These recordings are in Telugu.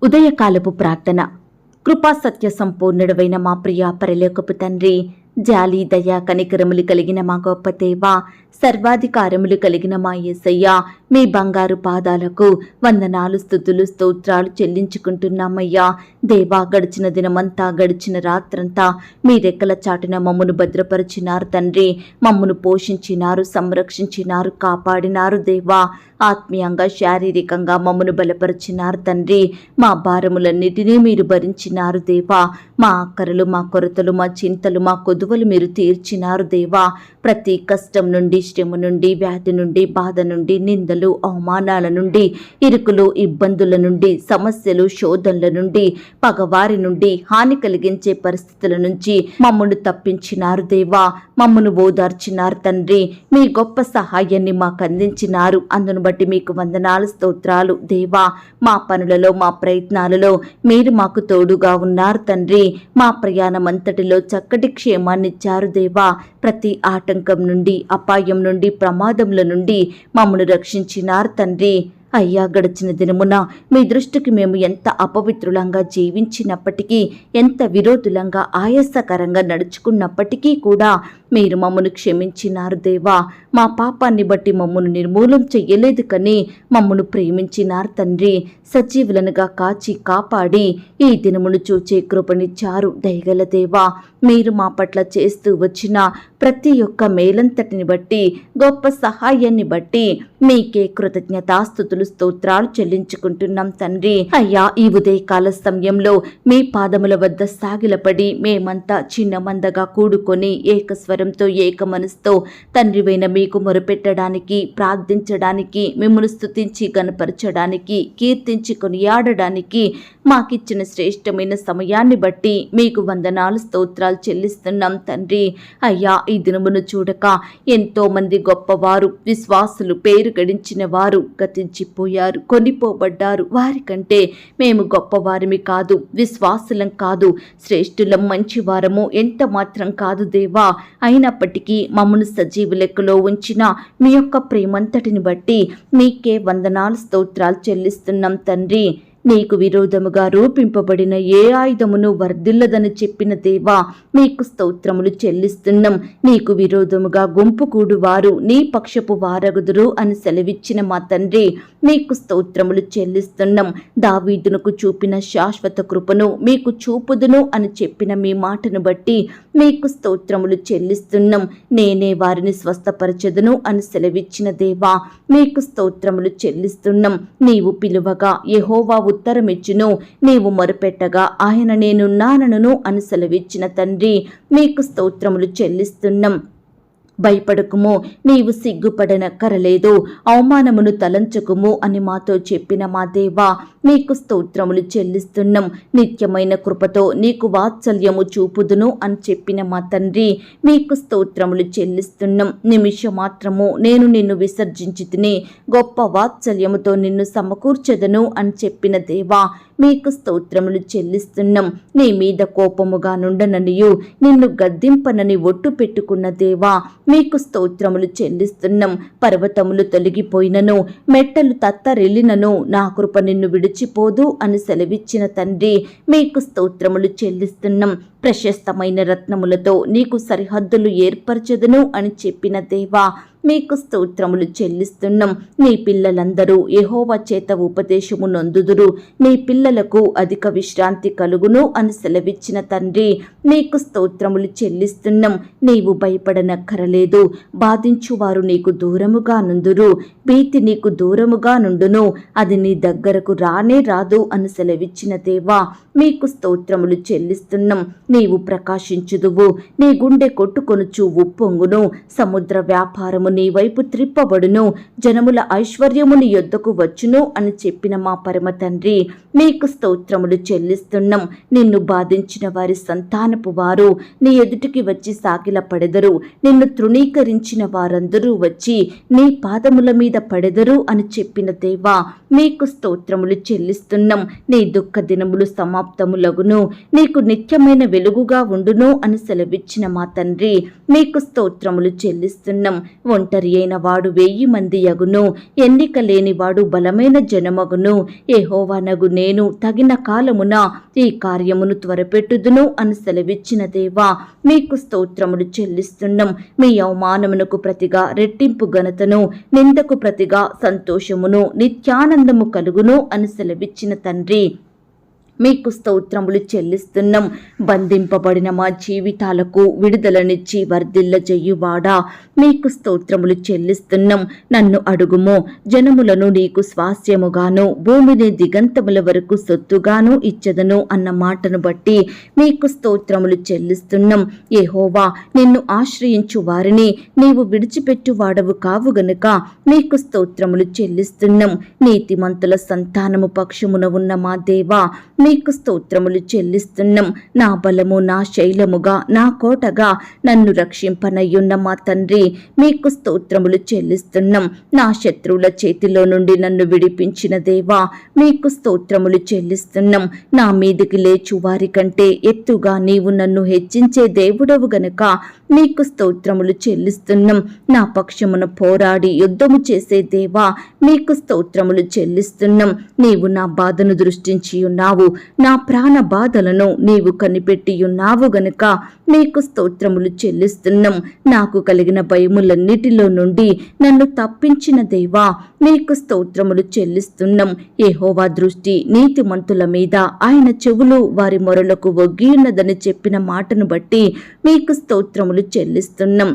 ఉదయకాలపు ప్రార్థన. కృపా సత్య సంపూర్ణుడవైన మా ప్రియ పరలోకపు తండ్రి, జాలి దయ కనికరములు కలిగిన మా గొప్ప దేవా, సర్వాధికారములు కలిగిన మా యేసయ్య, మీ బంగారు పాదాలకు వందనాలు, స్తుతులు, స్తోత్రాలు చెల్లించుకుంటున్నామయ్యా. దేవా, గడిచిన దినమంతా, గడిచిన రాత్రంతా మీ రెక్కల చాటున మమ్మను భద్రపరిచినారు తండ్రి. మమ్మను పోషించినారు, సంరక్షించినారు, కాపాడినారు దేవా. ఆత్మీయంగా, శారీరకంగా మమ్మను బలపరిచినారు తండ్రి. మా భారములన్నిటినీ మీరు భరించినారు దేవా. మా అక్కరలు, మా కొరతలు, మా చింతలు, మా కొదువలు మీరు తీర్చినారు దేవా. ప్రతి కష్టం నుండి, శ్రమ నుండి, వ్యాధి నుండి, బాధ నుండి, నిందలు, అవమానాల నుండి, ఇరుకులు, ఇబ్బందుల నుండి, సమస్యలు, శోధనల నుండి, పగవారి నుండి, హాని కలిగించే పరిస్థితుల నుంచి మమ్మను తప్పించినారు దేవా. మమ్మను ఓదార్చినారు తండ్రి. మీ గొప్ప సహాయాన్ని మాకు అందించినారు. అందును బట్టి మీకు వందనాలు, స్తోత్రాలు దేవా. మా పనులలో, మా ప్రయత్నాలలో మీరు మాకు తోడుగా ఉన్నారు తండ్రి. మా ప్రయాణమంతటిలో చక్కటి క్షేమాన్నిచ్చారు దేవా. ప్రతి ఆటంకం నుండి, అపాయం నుండి, ప్రమాదముల నుండి మమ్మను రక్షించినారు తండ్రి. అయ్యా, గడిచిన దినమున మీ దృష్టికి మేము ఎంత అపవిత్రులంగా జీవించినప్పటికీ, ఎంత విరోధులంగా, ఆయాసకరంగా నడుచుకున్నప్పటికీ కూడా మీరు మమ్మను క్షమించినారు దేవా. మా పాపాన్ని బట్టి మమ్మను నిర్మూలం చెయ్యలేదు కానీ మమ్మను ప్రేమించినారు తండ్రి. సజీవులనుగా కాచి కాపాడి ఈ దినమును చూచే కృపనిచ్చారు దయగల దేవా. మీరు మా పట్ల చేస్తూ వచ్చిన ప్రతి ఒక్క మేలంతటిని బట్టి, గొప్ప సహాయాన్ని బట్టి మీకే కృతజ్ఞతాస్తుతులు, స్తోత్రాలు చెల్లించుకుంటున్నాం తండ్రి. అయ్యా, ఈ ఉదయకాల సమయంలో మీ పాదముల వద్ద సాగిలపడి మేమంతా చిన్నమందగా కూడుకొని ఏకస్వరంతో, ఏక మనసుతో తండ్రివైన మీకు మొరపెట్టడానికి, ప్రార్థించడానికి, మిమ్మల్ని స్తుతించి గణపరచడానికి, కీర్తించి కొనియాడడానికి మాకిచ్చిన శ్రేష్టమైన సమయాన్ని బట్టి మీకు వందనాలు, స్తోత్రాలు చెల్లిస్తున్నాం తండ్రి. అయ్యా, ఈ దినమును చూడక ఎంతో మంది గొప్పవారు, విశ్వాసులు, పేరు గడించిన వారు గతించిపోయారు, కొనిపోబడ్డారు. వారికంటే మేము గొప్పవారిమి కాదు, విశ్వాసులం కాదు, శ్రేష్ఠులం, మంచివారము ఎంత మాత్రం కాదు దేవా. అయినప్పటికీ మమ్మను సజీవ లెక్కలో ఉంచిన మీ యొక్క ప్రేమంతటిని బట్టి మీకే వందనాలు, స్తోత్రాలు చెల్లిస్తున్నాం తండ్రి. నీకు విరోధముగా రూపింపబడిన ఏ ఆయుధమును వర్ధిల్లదని చెప్పిన దేవా, మీకు స్తోత్రములు చెల్లిస్తున్నాం. నీకు విరోధముగా గుంపు కూడు వారు నీ పక్షపు వారగుదురు అని సెలవిచ్చిన మా తండ్రి, మీకు స్తోత్రములు చెల్లిస్తున్నాం. దావీదునకు చూపిన శాశ్వత కృపను మీకు చూపుదును అని చెప్పిన మీ మాటను బట్టి మీకు స్తోత్రములు చెల్లిస్తున్నాం. నేనే వారిని స్వస్థపరచదును అని సెలవిచ్చిన దేవా, మీకు స్తోత్రములు చెల్లిస్తున్నాం. నీవు పిలువగా యెహోవా ఉత్తరమిచ్చును, నీవు మొరపెట్టగా ఆయన నేనున్నానను అని సెలవిచ్చిన తండ్రి, మీకు స్తోత్రములు చెల్లిస్తున్నాం. భయపడకుము, నీవు సిగ్గుపడనక్కరలేదు, అవమానమును తలంచకుము అని మాతో చెప్పిన మా దేవా, మీకు స్తోత్రములు చెల్లిస్తున్నాం. నిత్యమైన కృపతో నీకు వాత్సల్యము చూపుదును అని చెప్పిన మా తండ్రి, మీకు స్తోత్రములు చెల్లిస్తున్నాం. నిమిషం మాత్రము నేను నిన్ను విసర్జించి తిని గొప్ప వాత్సల్యముతో నిన్ను సమకూర్చదను అని చెప్పిన దేవా, మీకు స్తోత్రములు చెల్లిస్తున్నాం. నీ మీద కోపముగా నుండననియు నిన్ను గద్దింపనని ఒట్టు పెట్టుకున్న దేవా, మీకు స్తోత్రములు చెల్లిస్తున్నాం. పర్వతములు తొలగిపోయినను, మెట్టలు తత్తరెళ్ళినను నా కృప నిన్ను విడిచిపోదు అని సెలవిచ్చిన తండ్రి, మీకు స్తోత్రములు చెల్లిస్తున్నాం. ప్రశస్తమైన రత్నములతో నీకు సరిహద్దులు ఏర్పరచదును అని చెప్పిన దేవా, మీకు స్తోత్రములు చెల్లిస్తున్నాం. నీ పిల్లలందరూ యెహోవా చేత ఉపదేశము నొందుదురు, నీ పిల్లలకు అధిక విశ్రాంతి కలుగును అని సెలవిచ్చిన తండ్రి, నీకు స్తోత్రములు చెల్లిస్తున్నాం. నీవు భయపడనక్కరలేదు, బాధించువారు నీకు దూరముగా నుందురు, భీతి నీకు దూరముగా నుండును, అది నీ దగ్గరకు రానే రాదు అని సెలవిచ్చిన దేవా, మీకు స్తోత్రములు చెల్లిస్తున్నాం. నీవు ప్రకాశించుదువు, నీ గుండె కొట్టుకొనుచు ఉప్పొంగును, సముద్ర వ్యాపారము నీ వైపు త్రిప్పబడును, జనముల ఐశ్వర్యము నీ యొద్దకు వచ్చును అని చెప్పిన మా పరమ తండ్రి, మీకు స్తోత్రములు చెల్లిస్తున్నాం. నిన్ను బాధించిన వారి సంతానపు వారు నీ ఎదుటికి వచ్చి సాగిల పడెదరు, నిన్ను తృణీకరించిన వారందరూ వచ్చి నీ పాదముల మీద పడెదరు అని చెప్పిన దేవా, మీకు స్తోత్రములు చెల్లిస్తున్నాం. నీ దుఃఖ దినములు సమాప్తములగును, నీకు నిత్యమైన వెలుగుగా ఉండును అని సెలవిచ్చిన మా తండ్రి, మీకు స్తోత్రములు చెల్లిస్తున్నాం. ఒంటరి అయిన వాడు 1000 మంది యగును, ఎన్నిక లేనివాడు బలమైన జనమగును. యెహోవానగు నేను తగిన కాలమున ఈ కార్యమును త్వరపెట్టుదును అని సెలవిచ్చిన దేవా, మీకు స్తోత్రములు చెల్లిస్తున్నాం. మీ అవమానమునకు ప్రతిగా రెట్టింపు ఘనతను, నిందకు ప్రతిగా సంతోషమును, నిత్యానందము కలుగును అని సెలవిచ్చిన తండ్రి, మీకు స్తోత్రములు చెల్లిస్తున్నాం. బంధింపబడిన మా జీవితాలకు విడుదలనిచ్చి వర్ధిల్లజేయువాడా, మీకు స్తోత్రములు చెల్లిస్తున్నాం. నన్ను అడుగుము, జనములను నీకు స్వాస్యముగాను, భూమిని దిగంతముల వరకు సొత్తుగాను ఇచ్చదను అన్న మాటను బట్టి మీకు స్తోత్రములు చెల్లిస్తున్నాం. యెహోవా, నిన్ను ఆశ్రయించు వారిని నీవు విడిచిపెట్టు వాడవు కావు గనుక మీకు స్తోత్రములు చెల్లిస్తున్నాం. నీతిమంతుల సంతానము పక్షమున ఉన్న మా దేవా, మీకు స్తోత్రములు చెల్లిస్తున్నాం. నా బలము, నా శైలముగా, నా కోటగా నన్ను రక్షింపనయ్యున్న మా తండ్రి, మీకు స్తోత్రములు చెల్లిస్తున్నాం. నా శత్రువుల చేతిలో నుండి నన్ను విడిపించిన దేవా, మీకు స్తోత్రములు చెల్లిస్తున్నాం. నా మీదికి లేచు వారి కంటే ఎత్తుగా నీవు నన్ను హెచ్చించే దేవుడవు గనుక మీకు స్తోత్రములు చెల్లిస్తున్నాం. నా పక్షమున పోరాడి యుద్ధము చేసే దేవా, మీకు స్తోత్రములు చెల్లిస్తున్నాం. నీవు నా బాధను దృష్టించి ఉన్నావు, నా ప్రాణ బాధలను నీవు కనిపెట్టి ఉన్నావు గనుక మీకు స్తోత్రములు చెల్లిస్తున్నాం. నాకు కలిగిన భయములన్నిటిలో నుండి నన్ను తప్పించిన దేవా, మీకు స్తోత్రములు చెల్లిస్తున్నాం. యెహోవా దృష్టి నీతిమంతుల మీద, ఆయన చెవులు వారి మొరలకు ఒగ్గియున్నదని చెప్పిన మాటను బట్టి మీకు స్తోత్రములు చెల్లిస్తున్నాం.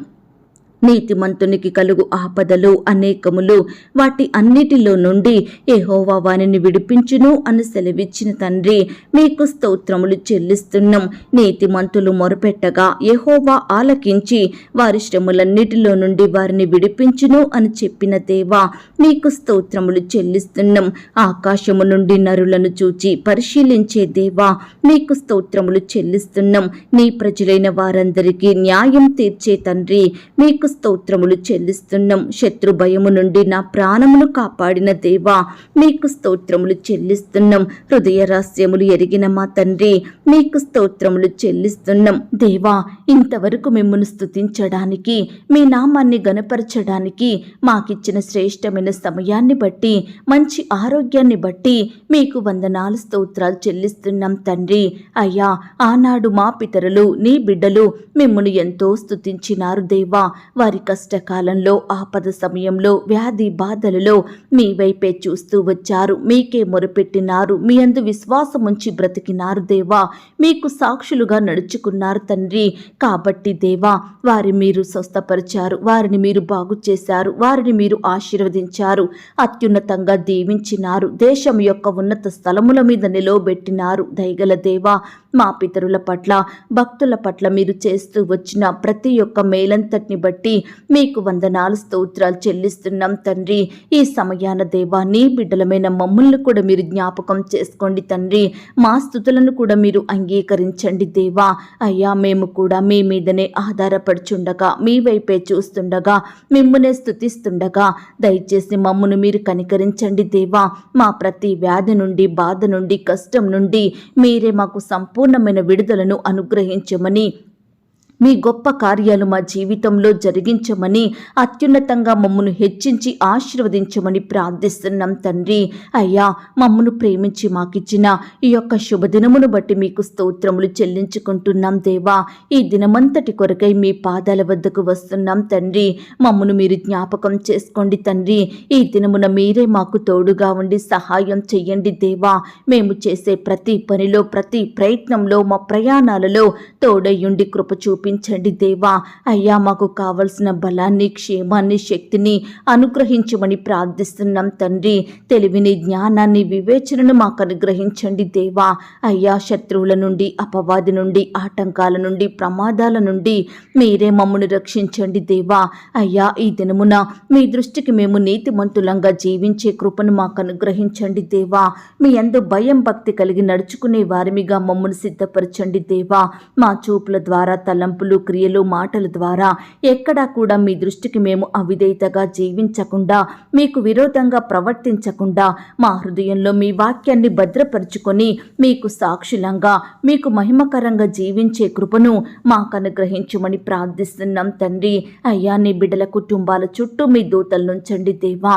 నీతిమంతునికి కలుగు ఆపదలు అనేకములు, వాటి అన్నిటిలో నుండి యెహోవా వానిని విడిపించును అని సెలవిచ్చిన తండ్రి, మీకు స్తోత్రములు చెల్లిస్తున్నాం. నీతిమంతులు మొరపెట్టగా యెహోవా ఆలకించి వారి శ్రమలన్నిటిలో నుండి వారిని విడిపించును అని చెప్పిన దేవా, మీకు స్తోత్రములు చెల్లిస్తున్నాం. ఆకాశము నుండి నరులను చూచి పరిశీలించే దేవా, మీకు స్తోత్రములు చెల్లిస్తున్నాం. నీ ప్రజలైన వారందరికీ న్యాయం తీర్చే తండ్రి, మీకు స్తోత్రములు చెల్లిస్తున్నాం. శత్రు భయము నుండి నా ప్రాణమును కాపాడిన దేవా, మీకు స్తోత్రములు చెల్లిస్తున్నాం. హృదయ రహస్యములు ఎరిగిన మా తండ్రి, మీకు స్తోత్రములు చెల్లిస్తున్నాం. దేవా, ఇంతవరకు మిమ్మును స్తుతించడానికి, మీ నామాన్ని గణపరచడానికి మాకిచ్చిన శ్రేష్టమైన సమయాన్ని బట్టి, మంచి ఆరోగ్యాన్ని బట్టి మీకు వందనాలు స్తోత్రాలు చెల్లిస్తున్నాం తండ్రి. అయ్యా, ఆనాడు మా పితరులు, నీ బిడ్డలు మిమ్మును ఎంతో స్తుతించినారు దేవా. వారి కష్టకాలంలో, ఆపద సమయంలో, వ్యాధి బాధలలో మీ వైపే చూస్తూ వచ్చారు. మీకే మొరపెట్టినారు. మీ అందు విశ్వాసముంచి బ్రతికినారు దేవా. మీకు సాక్షులుగా నడుచుకున్నారు తండ్రి. కాబట్టి దేవా, వారిని మీరు స్వస్థపరిచారు, వారిని మీరు బాగు చేశారు, వారిని మీరు ఆశీర్వదించారు, అత్యున్నతంగా దీవించినారు, దేశం యొక్క ఉన్నత స్థలముల మీద నిలవబెట్టినారు. దయగల దేవా, మా పితరుల పట్ల, భక్తుల పట్ల మీరు చేస్తూ వచ్చిన ప్రతి ఒక్క మేలంతటిని బట్టి మీకు వందనాలు స్తోత్రాలు చెల్లిస్తున్నాం తండ్రి. ఈ సమయాన దేవా, నీ బిడ్డలమైన మమ్మల్ని కూడా మీరు జ్ఞాపకం చేసుకోండి తండ్రి. మా స్తుతులను కూడా మీరు అంగీకరించండి దేవా. అయ్యా, మేము కూడా మీ మీదనే ఆధారపడుచుండగా, మీ వైపే చూస్తుండగా, మిమ్మునే స్తుతిస్తుండగా దయచేసి మమ్మును మీరు కనికరించండి దేవా. మా ప్రతి వ్యాధి నుండి, బాధ నుండి, కష్టం నుండి మీరే మాకు సంపూర్ణమైన విడుదలను అనుగ్రహించమని, మీ గొప్ప కార్యాలు మా జీవితంలో జరిగించమని, అత్యున్నతంగా మమ్మను హెచ్చించి ఆశీర్వదించమని ప్రార్థిస్తున్నాం తండ్రి. అయ్యా, మమ్మను ప్రేమించి మాకిచ్చిన ఈ యొక్క శుభదినమును బట్టి మీకు స్తోత్రములు చెల్లించుకుంటున్నాం దేవా. ఈ దినమంతటి కొరకై మీ పాదాల వద్దకు వస్తున్నాం తండ్రి. మమ్మను మీరు జ్ఞాపకం చేసుకోండి తండ్రి. ఈ దినమున మీరే మాకు తోడుగా ఉండి సహాయం చెయ్యండి దేవా. మేము చేసే ప్రతి పనిలో, ప్రతి ప్రయత్నంలో, మా ప్రయాణాలలో తోడయ్యుండి కృప చూపించండి దేవా. అయ్యా, మాకు కావలసిన బలాన్ని, క్షేమాన్ని, శక్తిని అనుగ్రహించమని ప్రార్థిస్తున్నాం తండ్రి. తెలివిని, జ్ఞానాన్ని, వివేచనను మాకు అనుగ్రహించండి దేవా. అయ్యా, శత్రువుల నుండి, అపవాది నుండి, ఆటంకాల నుండి, ప్రమాదాల నుండి మీరే మమ్మను రక్షించండి దేవా. అయ్యా, ఈ దినమున మీ దృష్టికి మేము నీతిమంతులంగా జీవించే కృపను మాకు అనుగ్రహించండి దేవా. మీ యందు భయం, భక్తి కలిగి నడుచుకునే వారిమిగా మమ్మను సిద్ధపరచండి దేవా. మా చూపుల ద్వారా, తలంపుల తలంపులు, క్రియలు, మాటల ద్వారా ఎక్కడా కూడా మీ దృష్టికి మేము అవిధేయతగా జీవించకుండా, మీకు విరోధంగా ప్రవర్తించకుండా మా హృదయంలో మీ వాక్యాన్ని భద్రపరుచుకొని మీకు సాక్షులంగా, మీకు మహిమకరంగా జీవించే కృపను మాకు అనుగ్రహించమని ప్రార్థిస్తున్నాం తండ్రి. అయ్యా, నీ బిడ్డల కుటుంబాల చుట్టూ మీ దూతలు నుంచండి దేవా.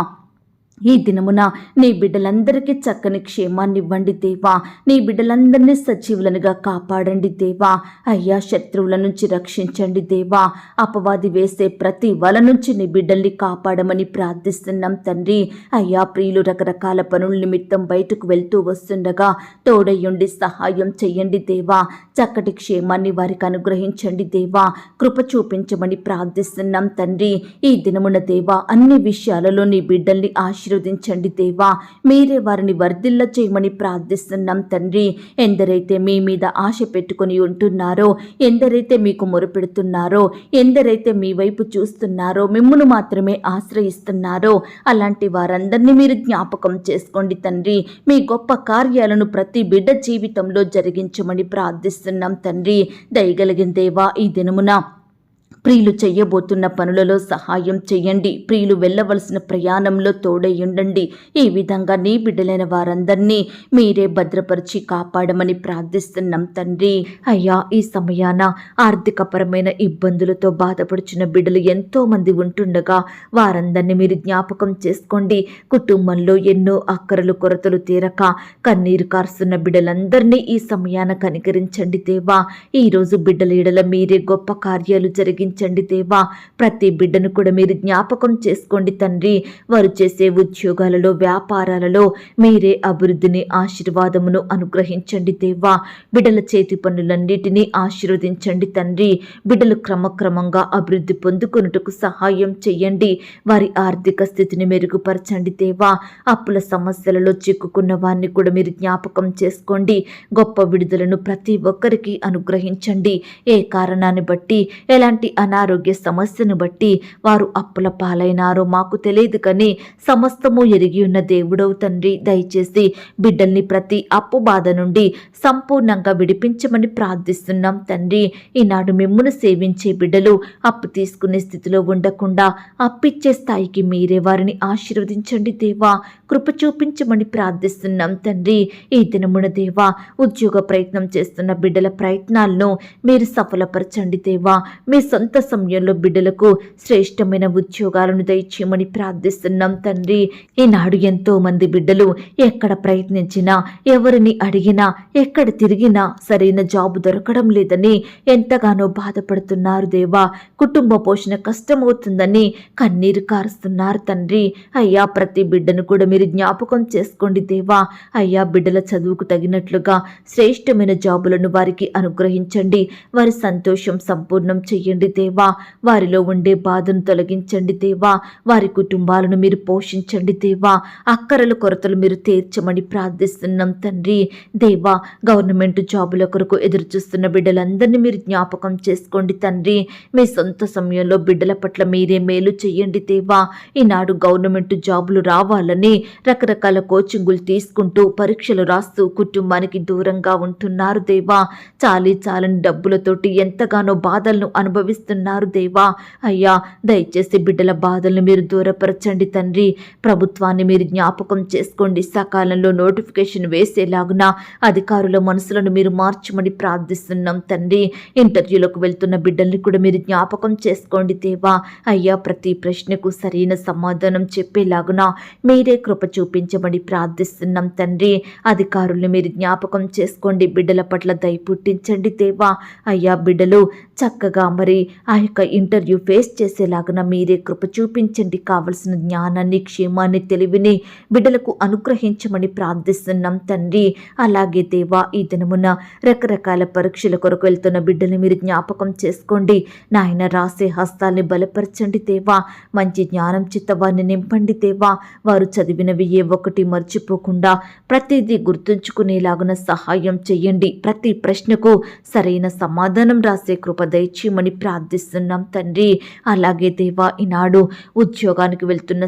ఈ దినమున నీ బిడ్డలందరికీ చక్కని క్షేమాన్ని ఇవ్వండి దేవా. నీ బిడ్డలందరినీ సజీవులనుగా కాపాడండి దేవా. అయ్యా, శత్రువుల నుంచి రక్షించండి దేవా. అపవాది వేసే ప్రతి వల నుంచి నీ బిడ్డల్ని కాపాడమని ప్రార్థిస్తున్నాం తండ్రి. అయ్యా, ప్రియులు రకరకాల పనుల నిమిత్తం బయటకు వెళ్తూ వస్తుండగా తోడయ్యుండి సహాయం చెయ్యండి దేవా. చక్కటి క్షేమాన్ని వారికి అనుగ్రహించండి దేవా. కృప చూపించమని ప్రార్థిస్తున్నాం తండ్రి. ఈ దినమున దేవా, అన్ని విషయాలలో నీ బిడ్డల్ని ఆశీర్వదించండి దేవా. మీరే వారిని వర్ధిల్ల చేయమని ప్రార్థిస్తున్నాం తండ్రి. ఎందరైతే మీ మీద ఆశ పెట్టుకుని ఉంటున్నారో, ఎందరైతే మీకు మొరపెడుతున్నారో, ఎందరైతే మీ వైపు చూస్తున్నారో, మిమ్మును మాత్రమే ఆశ్రయిస్తున్నారో అలాంటి వారందరినీ మీరు జ్ఞాపకం చేసుకోండి తండ్రి. మీ గొప్ప కార్యాలను ప్రతి బిడ్డ జీవితంలో జరిగించమని ప్రార్థిస్తున్నాం తండ్రి. దయగలిగిన దేవా, ఈ దినమున ప్రియులు చెయ్యబోతున్న పనులలో సహాయం చెయ్యండి. ప్రియులు వెళ్ళవలసిన ప్రయాణంలో తోడయ్యుండండి. ఈ విధంగా నీ బిడ్డలైన వారందరినీ మీరే భద్రపరిచి కాపాడమని ప్రార్థిస్తున్నాం తండ్రి. అయ్యా, ఈ సమయాన ఆర్థికపరమైన ఇబ్బందులతో బాధపడుచున్న బిడ్డలు ఎంతో మంది ఉంటుండగా వారందరినీ మీరు జ్ఞాపకం చేసుకోండి. కుటుంబంలో ఎన్నో అక్కరలు, కొరతలు తీరక కన్నీరు కారుస్తున్న బిడ్డలందరినీ ఈ సమయాన కనికరించండి దేవా. ఈరోజు బిడ్డల ఎడల మీరే గొప్ప కార్యాలు జరిగించండి దేవా. ప్రతి బిడ్డను కూడా మీరు జ్ఞాపకం చేసుకోండి తండ్రి. వారు చేసే ఉద్యోగాలలో, వ్యాపారాలలో మీరే అభివృద్ధిని, ఆశీర్వాదమును అనుగ్రహించండి దేవా. బిడ్డల చేతి పనులన్నిటినీ ఆశీర్వదించండి తండ్రి. బిడ్డలు క్రమక్రమంగా అభివృద్ధి పొందుకొనుటకు సహాయం చెయ్యండి. వారి ఆర్థిక స్థితిని మెరుగుపరచండి దేవా. అప్పుల సమస్యలలో చిక్కుకున్న వారిని కూడా మీరు జ్ఞాపకం చేసుకోండి. గొప్ప విడుదలను ప్రతి ఒక్కరికి అనుగ్రహించండి. ఏ కారణాన్ని బట్టి, ఎలాంటి అనారోగ్య సమస్యను బట్టి వారు అప్పుల పాలైనారో మాకు తెలియదు, కానీ సమస్తము ఎరిగి ఉన్న దేవుడవు తండ్రి. దయచేసి బిడ్డల్ని ప్రతి అప్పు బాధ నుండి సంపూర్ణంగా విడిపించమని ప్రార్థిస్తున్నాం తండ్రి. ఈనాడు మిమ్మును సేవించే బిడ్డలు అప్పు తీసుకునే స్థితిలో ఉండకుండా అప్పిచ్చే స్థాయికి మీరే వారిని ఆశీర్వదించండి దేవా. కృప చూపించమని ప్రార్థిస్తున్నాం తండ్రి. ఈ దినమున దేవా, ఉద్యోగ ప్రయత్నం చేస్తున్న బిడ్డల ప్రయత్నాలను మీరు సఫలపరచండి దేవా. మీ సొంత సమయంలో బిడ్డలకు శ్రేష్టమైన ఉద్యోగాలను దయచేయమని ప్రార్థిస్తున్నాం తండ్రి. ఈనాడు ఎంతో మంది బిడ్డలు ఎక్కడ ప్రయత్నించినా, ఎవరిని అడిగినా, ఎక్కడ తిరిగినా సరైన జాబు దొరకడం లేదని ఎంతగానో బాధపడుతున్నారు దేవా. కుటుంబ పోషణ కష్టమవుతుందని కన్నీరు కారుస్తున్నారు తండ్రి. అయ్యా, ప్రతి బిడ్డను కూడా మీరు జ్ఞాపకం చేసుకోండి దేవా. అయ్యా, బిడ్డల చదువుకు తగినట్లుగా శ్రేష్టమైన జాబులను వారికి అనుగ్రహించండి. వారి సంతోషం సంపూర్ణం చెయ్యండి దేవా. వారిలో ఉండే బాధను తొలగించండి దేవా. వారి కుటుంబాలను మీరు పోషించండి దేవా. అక్కరల కొరతలు మీరు తీర్చమని ప్రార్థిస్తున్నాం తండ్రి. దేవా, గవర్నమెంట్ జాబుల కొరకు ఎదురు చూస్తున్న బిడ్డలందరినీ మీరు జ్ఞాపకం చేసుకోండి తండ్రి. మీ సొంత సమయంలో బిడ్డల పట్ల మీరే మేలు చెయ్యండి దేవా. ఈనాడు గవర్నమెంట్ జాబులు రావాలని రకరకాల కోచింగులు తీసుకుంటూ, పరీక్షలు రాస్తూ కుటుంబానికి దూరంగా ఉంటున్నారు దేవా. చాలని డబ్బులతోటి ఎంతగానో బాధలను అనుభవిస్తున్నారు దేవా. అయ్యా, దయచేసి బిడ్డల బాధలను మీరు దూరపరచండి తండ్రి. ప్రభుత్వాన్ని మీరు జ్ఞాపకం చేసుకోండి. సకాలంలో నోటిఫికేషన్ వేసేలాగున అధికారుల మనసులను మీరు మార్చమని ప్రార్థిస్తున్నాం తండ్రి. ఇంటర్వ్యూలకు వెళ్తున్న బిడ్డల్ని కూడా మీరు జ్ఞాపకం చేసుకోండి దేవా. అయ్యా, ప్రతి ప్రశ్నకు సరైన సమాధానం చెప్పేలాగున మీరే కృప చూపించమని ప్రార్థిస్తున్నాం తండ్రి. అధికారుల్ని మీరు జ్ఞాపకం చేసుకోండి. బిడ్డల పట్ల దయ పుట్టించండి దేవా. అయ్యా, బిడ్డలు చక్కగా మరి ఆ యొక్క ఇంటర్వ్యూ ఫేస్ చేసేలాగున మీరే కృప చూపించండి. కావలసిన జ్ఞానాన్ని, క్షేమాన్ని, తెలివిని బిడ్డలకు అనుగ్రహించమని ప్రార్థిస్తున్నాం తండ్రి. అలాగే దేవా, ఈ దినమున రకరకాల పరీక్షల కొరకు వెళ్తున్న బిడ్డల్ని మీరు జ్ఞాపకం చేసుకోండి. నాయన, రాసే హస్తాల్ని బలపరచండి దేవా. మంచి జ్ఞానం చిత్తవాన్ని నింపండి దేవా. వారు చదివినవి ఏ ఒక్కటి మర్చిపోకుండా ప్రతిదీ గుర్తుంచుకునేలాగున సహాయం చెయ్యండి. ప్రతి ప్రశ్నకు సరైన సమాధానం రాసే కృప దయచేయమని ప్రార్థిస్తున్నాం తండ్రి. అలాగే దేవా, ఈనాడు ఉద్యోగానికి వెళ్తున్న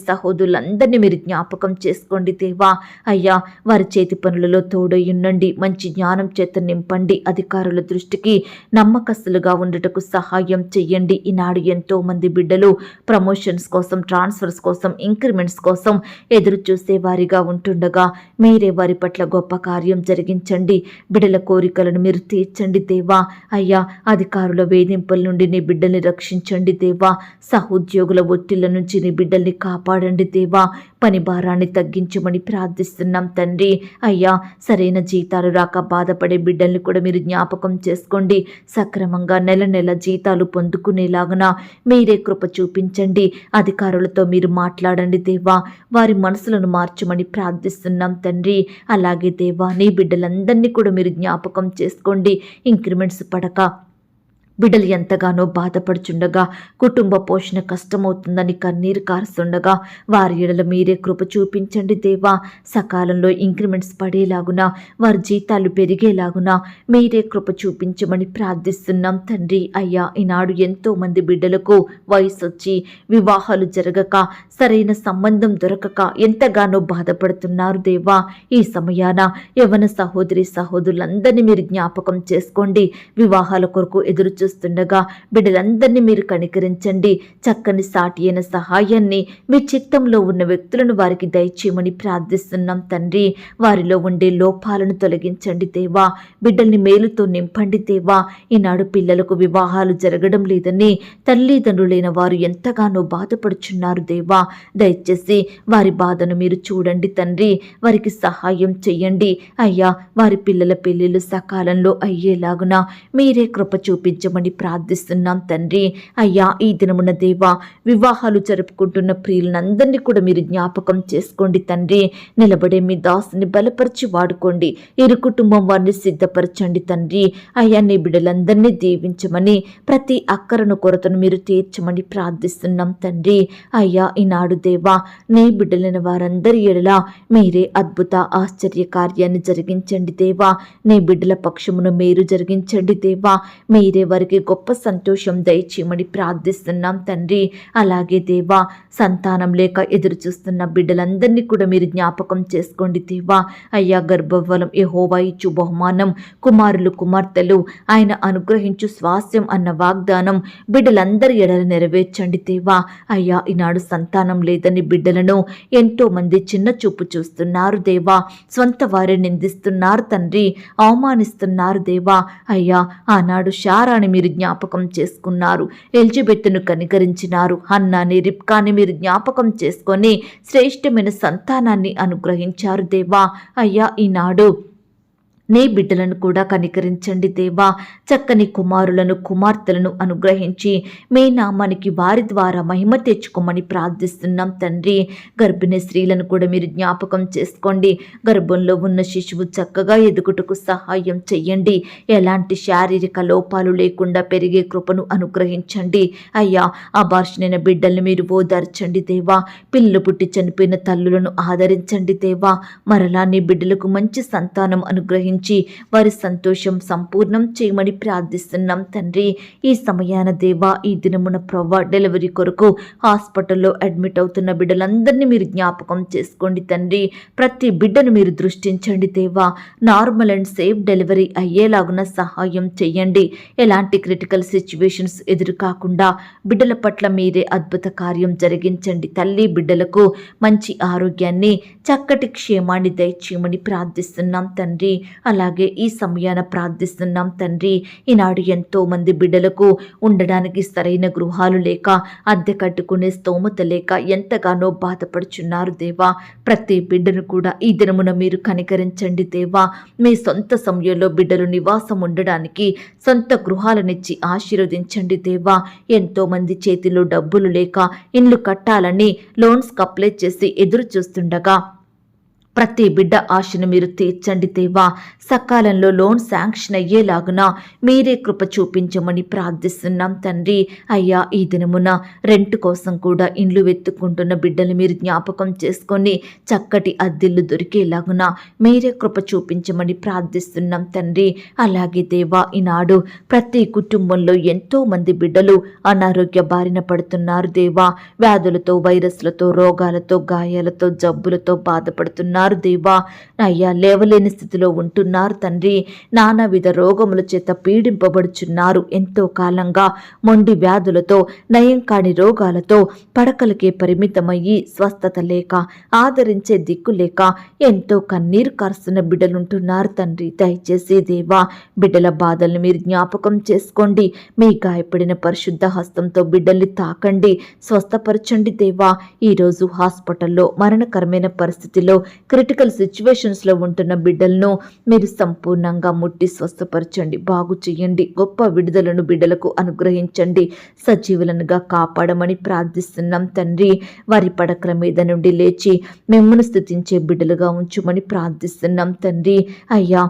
సహోదరులందరినీ మీరు జ్ఞాపకం చేసుకోండి దేవా. అయ్యా, వారి చేతి పనులలో తోడయ్యుండండి, మంచి జ్ఞానం చేత నింపండి, అధికారుల దృష్టికి నమ్మకస్తులుగా ఉండటకు సహాయం చెయ్యండి. ఈనాడు ఎంతో మంది బిడ్డలు ప్రమోషన్స్ కోసం, ట్రాన్స్ఫర్స్ కోసం, ఇంక్రిమెంట్స్ కోసం ఎదురు చూసే వారిగా ఉంటుండగా మీరే వారి పట్ల గొప్ప కార్యం జరిగించండి. బిడ్డల కోరికలను మీరు తీర్చండి దేవా. అయ్యా, అధికారుల వేధింపుల నుండి నీ బిడ్డల్ని రక్షించండి దేవా. సహోద్యోగుల ఒత్తిళ్ల నుంచి నీ బిడ్డల్ని కాపాడండి దేవా. పని భారాన్ని తగ్గించమని ప్రార్థిస్తున్నాం తండ్రి. అయ్యా, సరైన జీతాలు రాక బాధపడే బిడ్డల్ని కూడా మీరు జ్ఞాపకం చేసుకోండి. సక్రమంగా నెల నెల జీతాలు పొందుకునేలాగున మీరే కృప చూపించండి. అధికారులతో మీరు మాట్లాడండి దేవా. వారి మనసులను మార్చమని ప్రార్థిస్తున్నాం తండ్రి. అలాగే దేవా, నీ బిడ్డలందరినీ కూడా మీరు జ్ఞాపకం చేసుకోండి. ఇంక్రిమెంట్స్ పడక బిడ్డలు ఎంతగానో బాధపడుచుండగా, కుటుంబ పోషణ కష్టమవుతుందని కన్నీరు కారుస్తుండగా వారి ఎడల మీరే కృప చూపించండి దేవా. సకాలంలో ఇంక్రిమెంట్స్ పడేలాగున, వారి జీతాలు పెరిగేలాగున మీరే కృప చూపించమని ప్రార్థిస్తున్నాం తండ్రి. అయ్యా, ఈనాడు ఎంతో మంది బిడ్డలకు వయసు వచ్చి వివాహాలు జరగక, సరైన సంబంధం దొరకక ఎంతగానో బాధపడుతున్నారు దేవా. ఈ సమయాన యవ్వన సహోదరులందరినీ మీరు జ్ఞాపకం చేసుకోండి. వివాహాల కొరకు ఎదురు చూస్తుండగా బిడ్డలందరినీ మీరు కనికరించండి. చక్కని సాటి అయిన సహాయాన్ని మీ చిత్తంలో ఉన్న వ్యక్తులను వారికి దయచేయమని ప్రార్థిస్తున్నాం తండ్రి. వారిలో ఉండే లోపాలను తొలగించండి దేవా. బిడ్డల్ని మేలుతో నింపండి దేవా. ఈనాడు పిల్లలకు వివాహాలు జరగడం లేదని తల్లిదండ్రులైన వారు ఎంతగానో బాధపడుచున్నారు దేవా. దయచేసి వారి బాధను మీరు చూడండి తండ్రి. వారికి సహాయం చెయ్యండి. అయ్యా, వారి పిల్లల పెళ్లిళ్ళు సకాలంలో అయ్యేలాగున మీరే కృప చూపించమని ప్రార్థిస్తున్నాం తండ్రి. అయ్యా, ఈ దినమున దేవా, వివాహాలు జరుపుకుంటున్న ప్రియులందరినీ కూడా మీరు జ్ఞాపకం చేసుకోండి తండ్రి. నిలబడే మీ దాసుని బలపరిచి వాడుకోండి. ఇరు కుటుంబం వారిని సిద్ధపరచండి తండ్రి. అయ్యా, నీ బిడ్డలందరినీ దీవించమని, ప్రతి అక్కరను కొరతను మీరు తీర్చమని ప్రార్థిస్తున్నాం తండ్రి. అయ్యా, ఈనాడు దేవా, నీ బిడ్డలైన వారందరి ఎడల మీరే అద్భుత ఆశ్చర్య కార్యాన్ని జరిగించండి దేవా. నీ బిడ్డల పక్షమును మీరు జరిగించండి దేవా. మీరే వారికి గొప్ప సంతోషం దయచేయమని ప్రార్థిస్తున్నాం తండ్రి. అలాగే దేవా, సంతానం లేక ఎదురు చూస్తున్న బిడ్డలందరినీ కూడా మీరు జ్ఞాపకం చేసుకోండి దేవా. అయ్యా, గర్భఫలం యెహోవా ఇచ్చు బహుమానం, కుమారులు కుమార్తెలు ఆయన అనుగ్రహించు స్వాస్థ్యం అన్న వాగ్దానం బిడ్డలందరి ఎడల నెరవేర్చండి దేవా. అయ్యా, ఈనాడు సంతానం లేదని బిడ్డలను ఎంతో మంది చిన్న చూపు చూస్తున్నారు దేవా. స్వంత వారిని నిందిస్తున్నారు తండ్రి, అవమానిస్తున్నారు దేవా. అయ్యా, ఆనాడు శారాని మీరు జ్ఞాపకం చేసుకున్నారు. ఎలిజబెత్తును కనికరించినారు. హన్నాని, రిబ్కాని మీరు జ్ఞాపకం చేసుకొని శ్రేష్టమైన సంతానాన్ని అనుగ్రహించారు దేవా. అయ్యా, ఈనాడు నీ బిడ్డలను కూడా కనికరించండి దేవా. చక్కని కుమారులను కుమార్తెలను అనుగ్రహించి మీ నామానికి వారి ద్వారా మహిమ తెచ్చుకోమని ప్రార్థిస్తున్నాం తండ్రి. గర్భిణీ స్త్రీలను కూడా మీరు జ్ఞాపకం చేసుకోండి. గర్భంలో ఉన్న శిశువు చక్కగా ఎదుగుటకు సహాయం చెయ్యండి. ఎలాంటి శారీరక లోపాలు లేకుండా పెరిగే కృపను అనుగ్రహించండి. అయ్యా, అబార్షణైన బిడ్డల్ని మీరు ఓదార్చండి దేవా. పిల్లలు పుట్టి చనిపోయిన తల్లులను ఆదరించండి దేవా. మరలా నీ బిడ్డలకు మంచి సంతానం అనుగ్రహించి వారి సంతోషం సంపూర్ణం చేయమని ప్రార్థిస్తున్నాం తండ్రి. ఈ సమయాన దేవా, ఈ దినమున ప్రవ్వా, డెలివరీ కొరకు హాస్పిటల్లో అడ్మిట్ అవుతున్న బిడ్డలందరినీ మీరు జ్ఞాపకం చేసుకోండి తండ్రి. ప్రతి బిడ్డను మీరు దృష్టించండి దేవా. నార్మల్ అండ్ సేఫ్ డెలివరీ అయ్యేలాగున సహాయం చెయ్యండి. ఎలాంటి క్రిటికల్ సిచ్యువేషన్స్ ఎదురు కాకుండా బిడ్డల పట్ల మీరే అద్భుత కార్యం జరిగించండి. తల్లి బిడ్డలకు మంచి ఆరోగ్యాన్ని, చక్కటి క్షేమాన్ని దయచేయమని ప్రార్థిస్తున్నాం తండ్రి. అలాగే ఈ సమయాన ప్రార్థిస్తున్నాం తండ్రి. ఈనాడు ఎంతో మంది బిడ్డలకు ఉండడానికి సరైన గృహాలు లేక, అద్దె కట్టుకునే స్తోమత లేక ఎంతగానో బాధపడుచున్నారు దేవా. ప్రతి బిడ్డను కూడా ఈ దినమున మీరు కనికరించండి దేవా. మీ సొంత సమయంలో బిడ్డలు నివాసం ఉండడానికి సొంత గృహాలనిచ్చి ఆశీర్వదించండి దేవా. ఎంతో మంది చేతిలో డబ్బులు లేక ఇండ్లు కట్టాలని లోన్స్కి అప్లై చేసి ఎదురు చూస్తుండగా ప్రతి బిడ్డ ఆశను మీరు తీర్చండి దేవా. సకాలంలో లోన్ శాంక్షన్ అయ్యేలాగున మీరే కృప చూపించమని ప్రార్థిస్తున్నాం తండ్రి. అయ్యా, ఈ దినమున రెంట్ కోసం కూడా ఇండ్లు వెతుక్కుంటున్న బిడ్డలు మీరు జ్ఞాపకం చేసుకొని చక్కటి అద్దెల్లు దొరికేలాగున మీరే కృప చూపించమని ప్రార్థిస్తున్నాం తండ్రి. అలాగే దేవా, ఈనాడు ప్రతి కుటుంబంలో ఎంతో మంది బిడ్డలు అనారోగ్య బారిన పడుతున్నారు దేవా. వ్యాధులతో, వైరస్లతో, రోగాలతో, గాయాలతో, జబ్బులతో బాధపడుతున్నారు దేవా. అయ్యా, లేవలేని స్థితిలో ఉంటున్నారు తండ్రి. నానావిధ రోగముల చేత పీడింపబడుచున్నారు. ఎంతో కాలంగా మొండి వ్యాధులతో, నయం కాని రోగాలతో పడకలకే పరిమితమయ్యి స్వస్థత లేక, ఆదరించే దిక్కు లేక ఎంతో కన్నీరు కారుస్తున్న బిడ్డలుంటున్నారు తండ్రి. దయచేసి దేవా, బిడ్డల బాధల్ని మీరు జ్ఞాపకం చేసుకోండి. మీ గాయపడిన పరిశుద్ధ హస్తంతో బిడ్డల్ని తాకండి, స్వస్థపరచండి దేవా. ఈరోజు హాస్పిటల్లో మరణకరమైన పరిస్థితిలో, క్రిటికల్ సిచ్యువేషన్స్లో ఉంటున్న బిడ్డలను మీరు సంపూర్ణంగా ముట్టి స్వస్థపరచండి, బాగు చేయండి. గొప్ప విడుదలను బిడ్డలకు అనుగ్రహించండి, సజీవులనుగా కాపాడమని ప్రార్థిస్తున్నాం తండ్రి. వారి పడకల మీద నుండి లేచి మిమ్మల్ని స్తుతించే బిడ్డలుగా ఉంచుమని ప్రార్థిస్తున్నాం తండ్రి. అయ్యా,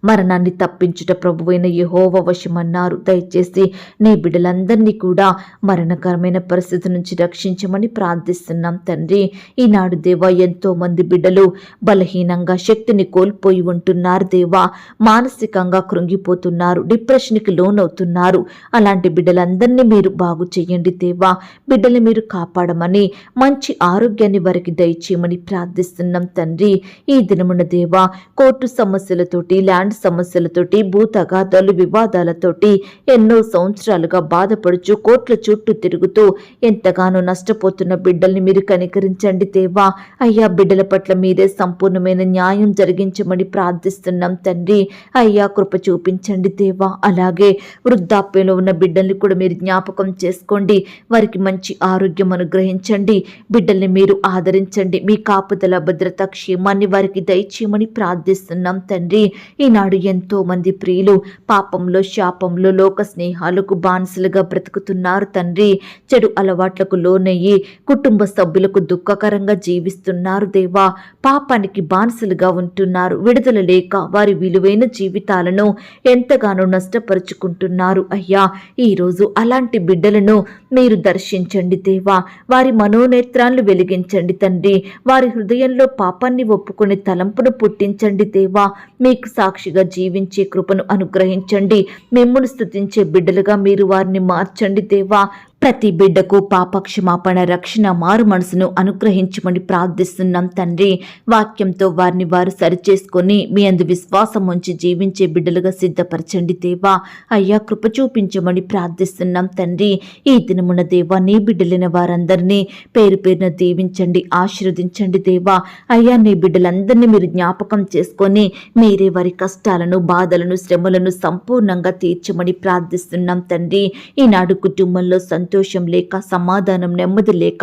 మరణాన్ని తప్పించుట ప్రభువైన యెహోవా వశమన్నారు. దయచేసి నీ బిడ్డలందరినీ కూడా మరణకరమైన పరిస్థితి నుంచి రక్షించమని ప్రార్థిస్తున్నాం తండ్రి. ఈనాడు దేవా, ఎంతో మంది బిడ్డలు బలహీనంగా శక్తిని కోల్పోయి ఉంటున్నారు దేవా. మానసికంగా కృంగిపోతున్నారు, డిప్రెషన్కి లోనవుతున్నారు. అలాంటి బిడ్డలందరినీ మీరు బాగు చేయండి దేవా. బిడ్డలు మీరు కాపాడమని, మంచి ఆరోగ్యాన్ని వారికి దయచేయమని ప్రార్థిస్తున్నాం తండ్రి. ఈ దినమున దేవా, కోర్టు సమస్యలతోటి, ల్యాండ్ సమస్యలతోటి, భూ తగాదాలు, వివాదాలతోటి ఎన్నో సంవత్సరాలుగా బాధపడుచు కోట్ల చుట్టూ తిరుగుతూ ఎంతగానో నష్టపోతున్న బిడ్డల్ని మీరు కనికరించండి దేవా. అయ్యా, బిడ్డల పట్ల మీరే సంపూర్ణమైన న్యాయం జరిగించమని ప్రార్థిస్తున్నాం తండ్రి. అయ్యా, కృప చూపించండి దేవా. అలాగే వృద్ధాప్యంలో ఉన్న బిడ్డల్ని కూడా మీరు జ్ఞాపకం చేసుకోండి. వారికి మంచి ఆరోగ్యం అనుగ్రహించండి. బిడ్డల్ని మీరు ఆదరించండి. మీ కాపుదల, భద్రత, క్షేమాన్ని వారికి దయచేయమని ప్రార్థిస్తున్నాం తండ్రి. ఈనాడు ఎంతో మంది ప్రియులు పాపంలో, శాపంలో, లోక స్నేహాలకు బానిసలుగా బ్రతుకుతున్నారు తండ్రి. చెడు అలవాట్లకు లోనయ్యి కుటుంబ సభ్యులకు దుఃఖకరంగా జీవిస్తున్నారు దేవా. పాపానికి బానిసలుగా ఉంటున్నారు. విడుదల లేక వారి విలువైన జీవితాలను ఎంతగానో నష్టపరుచుకుంటున్నారు. అయ్యా, ఈరోజు అలాంటి బిడ్డలను మీరు దర్శించండి దేవా. వారి మనోనేత్రాలను వెలిగించండి తండ్రి. వారి హృదయంలో పాపాన్ని ఒప్పుకునే తలంపును పుట్టించండి దేవా. మీకు సాక్షిగా జీవించే కృపను అనుగ్రహించండి. మిమ్మును స్తుతించే బిడ్డలుగా మీరు వారిని మార్చండి దేవా. ప్రతి బిడ్డకు పాప క్షమాపణ, రక్షణ, మారు మనసును అనుగ్రహించమని ప్రార్థిస్తున్నాం తండ్రి. వాక్యంతో వారిని వారు సరిచేసుకొని మీ అందు విశ్వాసం ఉంచి జీవించే బిడ్డలుగా సిద్ధపరచండి దేవా. అయ్యా, కృప చూపించమని ప్రార్థిస్తున్నాం తండ్రి. ఈ దినమున దేవా, నీ బిడ్డలైన వారందరినీ పేరు పేరున దీవించండి, ఆశీర్వదించండి దేవా. అయ్యా, నీ బిడ్డలందరినీ మీరు జ్ఞాపకం చేసుకొని మీరే వారి కష్టాలను, బాధలను, శ్రమలను సంపూర్ణంగా తీర్చమని ప్రార్థిస్తున్నాం తండ్రి. ఈనాడు కుటుంబంలో సంతోషం లేక, సమాధానం, నెమ్మది లేక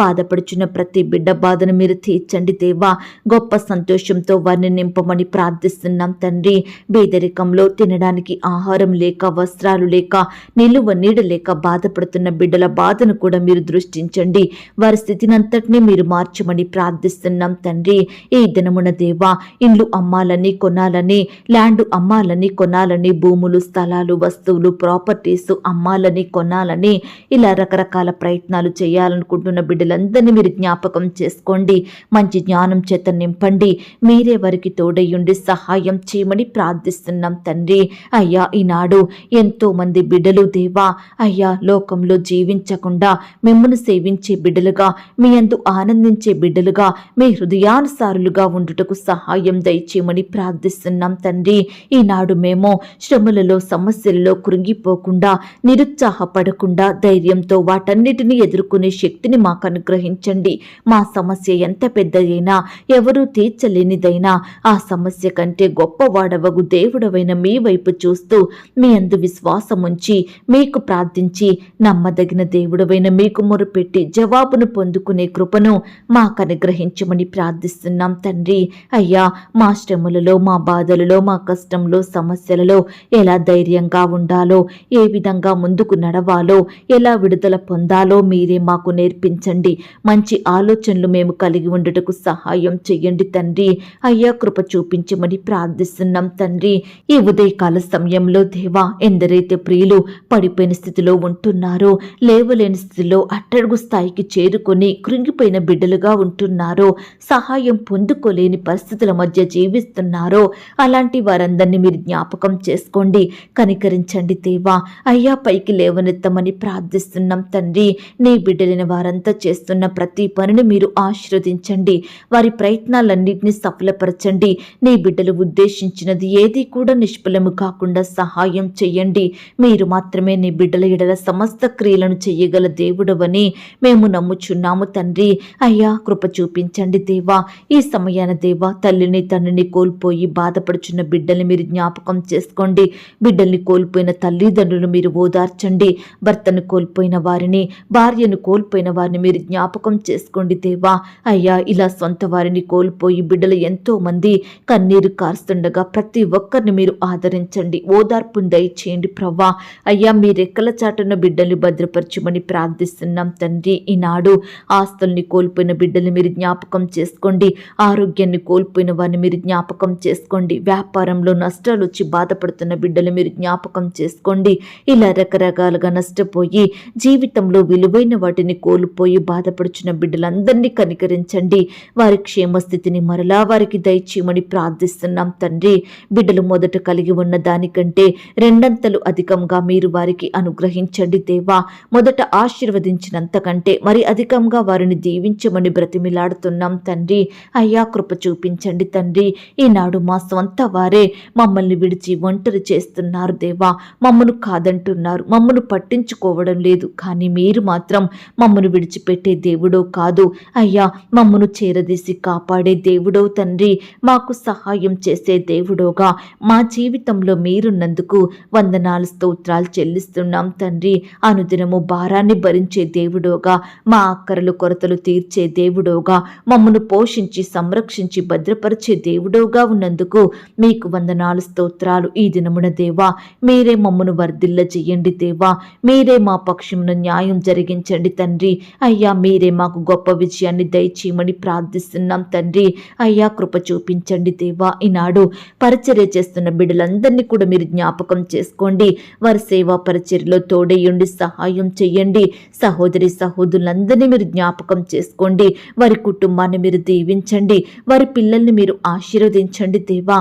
బాధపడుచున్న ప్రతి బిడ్డ బాధను మీరు తీర్చండి దేవా. గొప్ప సంతోషంతో వారిని నింపమని ప్రార్థిస్తున్నాం తండ్రి. పేదరికంలో తినడానికి ఆహారం లేక, వస్త్రాలు లేక, నిలువ నీడ లేక బాధపడుతున్న బిడ్డల బాధను కూడా మీరు దృష్టించండి. వారి స్థితినంతటినీ మీరు మార్చమని ప్రార్థిస్తున్నాం తండ్రి. ఈ దినమున దేవా, ఇండ్లు అమ్మాలని, కొనాలని, ల్యాండ్ అమ్మాలని, కొనాలని, భూములు, స్థలాలు, వస్తువులు, ప్రాపర్టీస్ అమ్మాలని, కొనాలని, ఇలా రకరకాల ప్రయత్నాలు చేయాలనుకుంటున్న బిడ్డలందరినీ మీరు జ్ఞాపకం చేసుకోండి. మంచి జ్ఞానం చేత నింపండి. మీరే వారికి తోడయ్యుండి సహాయం చేయమని ప్రార్థిస్తున్నాం తండ్రి. అయ్యా, ఈనాడు ఎంతో మంది బిడ్డలు దేవా, అయ్యా, లోకంలో జీవించకుండా మిమ్మల్ని సేవించే బిడ్డలుగా, మీ యందు ఆనందించే బిడ్డలుగా, మీ హృదయానుసారులుగా ఉండుటకు సహాయం దయచేయమని ప్రార్థిస్తున్నాం తండ్రి. ఈనాడు మేము శ్రమలలో, సమస్యలలో కృంగిపోకుండా, నిరుత్సాహపడకుండా ధైర్యంతో వాటన్నిటిని ఎదుర్కొనే శక్తిని మాకు అనుగ్రహించండి. మా సమస్య ఎంత పెద్దదైనా, ఎవరూ తీర్చలేనిదైనా, ఆ సమస్య కంటే గొప్పవాడవగు దేవుడవైన మీ వైపు చూస్తూ మీ అందు విశ్వాసం ఉంచి మీకు ప్రార్థించి నమ్మదగిన దేవుడవైన మీకు మొరుపెట్టి జవాబును పొందుకునే కృపను మాకు అనుగ్రహించమని ప్రార్థిస్తున్నాం తండ్రి. అయ్యా, మా శ్రమలలో, మా బాధలలో, మా కష్టంలో, సమస్యలలో ఎలా ధైర్యంగా ఉండాలో, ఏ విధంగా ముందుకు నడవాలో, ఎలా ఎలా విడుదల పొందాలో మీరే మాకు నేర్పించండి. మంచి ఆలోచనలు మేము కలిగి ఉండటకు సహాయం చెయ్యండి తండ్రి. అయ్యా కృప చూపించమని ప్రార్థిస్తున్నాం తండ్రి. ఈ ఉదయకాల సమయంలో దేవా, ఎందరైతే ప్రియులు పడిపోయిన స్థితిలో ఉంటున్నారో, లేవలేని స్థితిలో అట్టడుగు స్థాయికి చేరుకొని కృంగిపోయిన బిడ్డలుగా ఉంటున్నారో, సహాయం పొందుకోలేని పరిస్థితుల మధ్య జీవిస్తున్నారో, అలాంటి వారందరినీ మీరు జ్ఞాపకం చేసుకోండి, కనికరించండి దేవా. అయ్యా పైకి లేవనెత్తమని ప్రార్థిస్తున్నాం తండ్రి. నీ బిడ్డలైన వారంతా చేస్తున్న ప్రతి పనిని మీరు ఆశీర్వదించండి. వారి ప్రయత్నాలన్నింటినీ సఫలపరచండి. నీ బిడ్డలు ఉద్దేశించినది ఏది కూడా నిష్ఫలము కాకుండా సహాయం చెయ్యండి. మీరు మాత్రమే నీ బిడ్డల ఎడల సమస్త క్రియలను చెయ్యగల దేవుడవని మేము నమ్ముచున్నాము తండ్రి. అయ్యా కృప చూపించండి దేవా. ఈ సమయాన దేవా, తల్లిని తండ్రిని కోల్పోయి బాధపడుచున్న బిడ్డల్ని మీరు జ్ఞాపకం చేసుకోండి. బిడ్డల్ని కోల్పోయిన తల్లిదండ్రులు మీరు ఓదార్చండి. భర్తను కోల్పోయిన వారిని, భార్యను కోల్పోయిన వారిని మీరు జ్ఞాపకం చేసుకోండి దేవా. అయ్యా ఇలా సొంత వారిని కోల్పోయి బిడ్డలు ఎంతో మంది కన్నీరు కారుస్తుండగా ప్రతి ఒక్కరిని మీరు ఆదరించండి, ఓదార్పును దయచేయండి ప్రవ్వా. అయ్యా మీ రెక్కల చాటున బిడ్డల్ని భద్రపరచమని ప్రార్థిస్తున్నాం తండ్రి. ఈనాడు ఆస్తుల్ని కోల్పోయిన బిడ్డల్ని మీరు జ్ఞాపకం చేసుకోండి. ఆరోగ్యాన్ని కోల్పోయిన వారిని మీరు జ్ఞాపకం చేసుకోండి. వ్యాపారంలో నష్టాలు వచ్చి బాధపడుతున్న బిడ్డలు మీరు జ్ఞాపకం చేసుకోండి. ఇలా రకరకాలుగా నష్టపోయి జీవితంలో విలువైన వాటిని కోల్పోయి బాధపడుచున్న బిడ్డలందరినీ కనికరించండి. వారి క్షేమస్థితిని మరలా వారికి దయచేయమని ప్రార్థిస్తున్నాం తండ్రి. బిడ్డలు మొదట కలిగి ఉన్న దానికంటే రెండంతలు అధికంగా మీరు వారికి అనుగ్రహించండి దేవా. మొదట ఆశీర్వదించినంతకంటే మరి అధికంగా వారిని దీవించమని బ్రతిమిలాడుతున్నాం తండ్రి. అయ్యా కృప చూపించండి తండ్రి. ఈనాడు మా సొంత వారే మమ్మల్ని విడిచి ఒంటరి చేస్తున్నారు దేవా. మమ్మను కాదంటున్నారు, మమ్మను పట్టించుకోవడం లేదు. కానీ మీరు మాత్రం మమ్మను విడిచిపెట్టే దేవుడో కాదు అయ్యా, మమ్మను చేరదీసి కాపాడే దేవుడో తండ్రి. మాకు సహాయం చేసే దేవుడోగా మా జీవితంలో మీరున్నందుకు వందనాలు స్తోత్రాలు చెల్లిస్తున్నాం తండ్రి. అనుదినము భారాన్ని భరించే దేవుడోగా, మా అక్కరలు కొరతలు తీర్చే దేవుడోగా, మమ్మను పోషించి సంరక్షించి భద్రపరిచే దేవుడోగా ఉన్నందుకు మీకు వందనాలు స్తోత్రాలు. ఈ దినమున దేవా, మీరే మమ్మను వర్ధిల్ల చెయ్యండి దేవా. మీరే మా పక్షమున న్యాయం జరిగించండి తండ్రి. అయ్యా మీరే మాకు గొప్ప విజయాన్ని దయచేయమని ప్రార్థిస్తున్నాం తండ్రి. అయ్యా కృప చూపించండి దేవా. ఈనాడు పరిచర్య చేస్తున్న బిడ్డలందరినీ కూడా మీరు జ్ఞాపకం చేసుకోండి. వారి సేవా పరిచర్యలో తోడేయుండి సహాయం చెయ్యండి. సహోదరి సహోదరులందరినీ మీరు జ్ఞాపకం చేసుకోండి. వారి కుటుంబాన్ని మీరు దీవించండి. వారి పిల్లల్ని మీరు ఆశీర్వదించండి దేవా.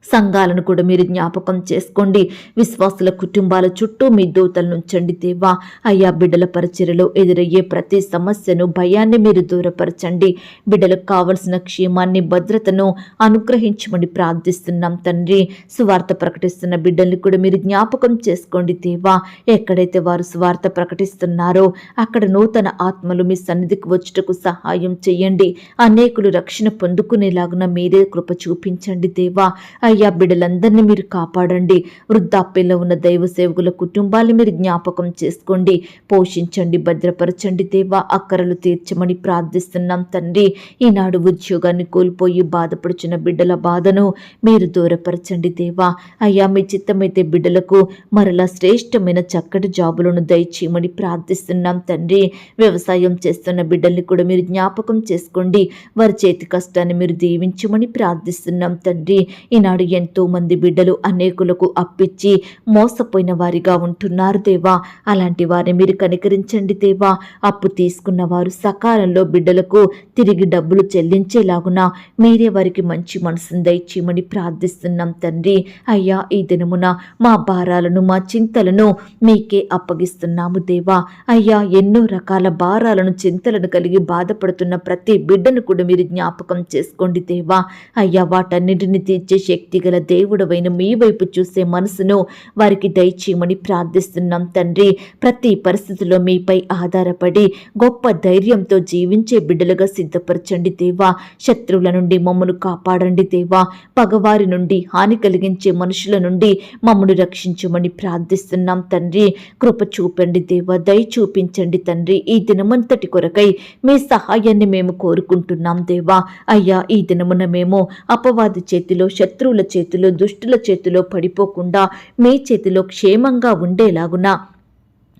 సంఘాలను కూడా మీరు జ్ఞాపకం చేసుకోండి. విశ్వాసుల కుటుంబాల చుట్టూ మీ దూతలను ఉంచండి దేవా. అయ్యా బిడ్డల పరిచర్యలో ఎదురయ్యే ప్రతి సమస్యను, భయాన్ని మీరు దూరపరచండి. బిడ్డలకు కావలసిన క్షేమాన్ని, భద్రతను అనుగ్రహించమని ప్రార్థిస్తున్నాం తండ్రి. సువార్త ప్రకటిస్తున్న బిడ్డల్ని కూడా మీరు జ్ఞాపకం చేసుకోండి దేవా. ఎక్కడైతే వారు సువార్త ప్రకటిస్తున్నారో అక్కడ నూతన ఆత్మలు మీ సన్నిధికి వచ్చుటకు సహాయం చేయండి. అనేకులు రక్షణ పొందుకునేలాగున మీరే కృప చూపించండి దేవా. అయ్యా బిడ్డలందరినీ మీరు కాపాడండి. వృద్ధాప్యంలో ఉన్న దైవ సేవకుల కుటుంబాన్ని మీరు జ్ఞాపకం చేసుకోండి, పోషించండి, భద్రపరచండి దేవా. అక్కరలు తీర్చమని ప్రార్థిస్తున్నాం తండ్రి. ఈనాడు ఉద్యోగాన్ని కోల్పోయి బాధపడుచున్న బిడ్డల బాధను మీరు దూరపరచండి దేవా. అయ్యా మీ చిత్తమైతే బిడ్డలకు మరలా శ్రేష్టమైన చక్కటి జాబులను దయచేయమని ప్రార్థిస్తున్నాం తండ్రి. వ్యవసాయం చేస్తున్న బిడ్డల్ని కూడా మీరు జ్ఞాపకం చేసుకోండి. వారి చేతి కష్టాన్ని మీరు దీవించమని ప్రార్థిస్తున్నాం తండ్రి. ఈనాడు ఎంతో మంది బిడ్డలు అనేకులకు అప్పిచ్చి మోసపోయిన వారిగా ఉంటున్నారు దేవా. అలాంటి వారిని మీరు కనికరించండి దేవా. అప్పు తీసుకున్న వారు సకాలంలో బిడ్డలకు తిరిగి డబ్బులు చెల్లించేలాగున మీరే వారికి మంచి మనసును దయచేయమని ప్రార్థిస్తున్నాం తండ్రి. అయ్యా ఈ దినమున మా భారాలను, మా చింతలను మీకే అప్పగిస్తున్నాము దేవా. అయ్యా ఎన్నో రకాల భారాలను, చింతలను కలిగి బాధపడుతున్న ప్రతి బిడ్డను కూడా మీరు జ్ఞాపకం చేసుకోండి దేవా. అయ్యా వాటన్నిటిని తీర్చే శక్తిగల దేవుడవైన మీ వైపు చూసే మనసును వారికి దయచేయమని ప్రార్థిస్తున్నాం తండ్రి. ప్రతి పరిస్థితిలో మీపై ఆధారపడి గొప్ప ధైర్యంతో జీవించే బిడ్డలుగా సిద్ధపరచండి దేవా. శత్రువుల నుండి మమ్మను కాపాడండి దేవా. పగవారి నుండి, హాని కలిగించే మనుషుల నుండి మమ్మను రక్షించమని ప్రార్థిస్తున్నాం తండ్రి. కృప చూపండి దేవా, దయ చూపించండి తండ్రి. ఈ దినమంతటి కొరకై మీ సహాయాన్ని మేము కోరుకుంటున్నాం దేవా. అయ్యా ఈ దినమున మేము అపవాది చేతిలో, శత్రువుల చేతిలో, దుష్టుల చేతిలో పడిపోకుండా మీ చేతిలో క్షేమంగా ఉండేలాగున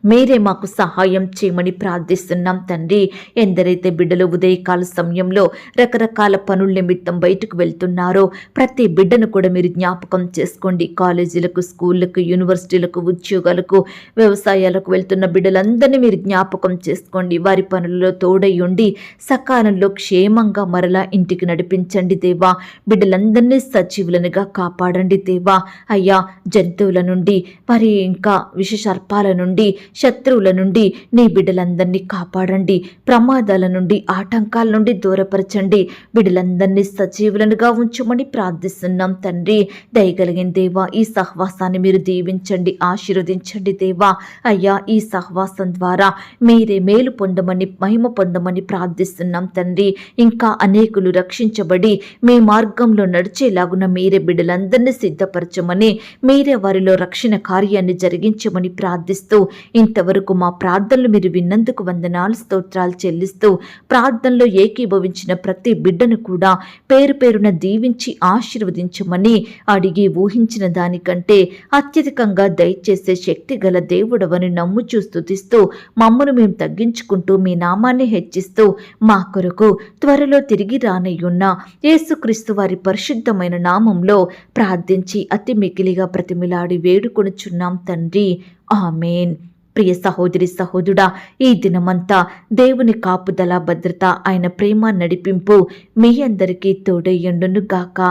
మీరే మాకు సహాయం చేయమని ప్రార్థిస్తున్నాం తండ్రి. ఎందరైతే బిడ్డలు ఉదయకాల సమయంలో రకరకాల పనుల నిమిత్తం బయటకు వెళ్తున్నారో ప్రతి బిడ్డను కూడా మీరు జ్ఞాపకం చేసుకోండి. కాలేజీలకు, స్కూళ్ళకు, యూనివర్సిటీలకు, ఉద్యోగాలకు, వ్యవసాయాలకు వెళ్తున్న బిడ్డలందరినీ మీరు జ్ఞాపకం చేసుకోండి. వారి పనులలో తోడై ఉండి సకాలంలో క్షేమంగా మరలా ఇంటికి నడిపించండి దేవా. బిడ్డలందరినీ సజీవులనుగా కాపాడండి దేవా. అయ్యా, జంతువుల నుండి మరి ఇంకా విషసర్పాల నుండి, శత్రువుల నుండి నీ బిడ్డలందరినీ కాపాడండి. ప్రమాదాల నుండి, ఆటంకాల నుండి దూరపరచండి. బిడ్డలందరినీ సజీవులనుగా ఉంచమని ప్రార్థిస్తున్నాం తండ్రి. దయగలిగిన దేవా, ఈ సహవాసాన్ని మీరు దీవించండి, ఆశీర్వదించండి దేవా. అయ్యా, ఈ సహవాసం ద్వారా మీరే మేలు పొందమని, మహిమ పొందమని ప్రార్థిస్తున్నాం తండ్రి. ఇంకా అనేకులు రక్షించబడి మీ మార్గంలో నడిచేలాగున మీరే బిడ్డలందరినీ సిద్ధపరచమని, మీరే వారిలో రక్షణ కార్యాన్ని జరిగించమని ప్రార్థిస్తూ ఇంతవరకు మా ప్రార్థనలు మీరు విన్నందుకు వందనాలు, స్తోత్రాలు చెల్లిస్తూ ప్రార్థనలో ఏకీభవించిన ప్రతి బిడ్డను కూడా పేరు పేరున దీవించి ఆశీర్వదించమని అడిగి ఊహించిన దానికంటే అత్యధికంగా దయచేసే శక్తి గల దేవుడవని నమ్ముచూ స్తుతిస్తూ మమ్మను మేము తగ్గించుకుంటూ మీ నామాన్ని హెచ్చిస్తూ మా కొరకు త్వరలో తిరిగి రానయ్యున్న యేసుక్రీస్తు వారి పరిశుద్ధమైన నామంలో ప్రార్థించి అతి మికిలిగా ప్రతిమిలాడి వేడుకొనుచున్నాం తండ్రి. ఆమేన్. ప్రియ సహోదరి సహోదరుడా, ఈ దినమంతా దేవుని కాపుదల, భద్రత, ఆయన ప్రేమ నడిపింపు మీ అందరికీ తోడయ్యుండును గాక.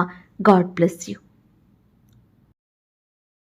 God bless you.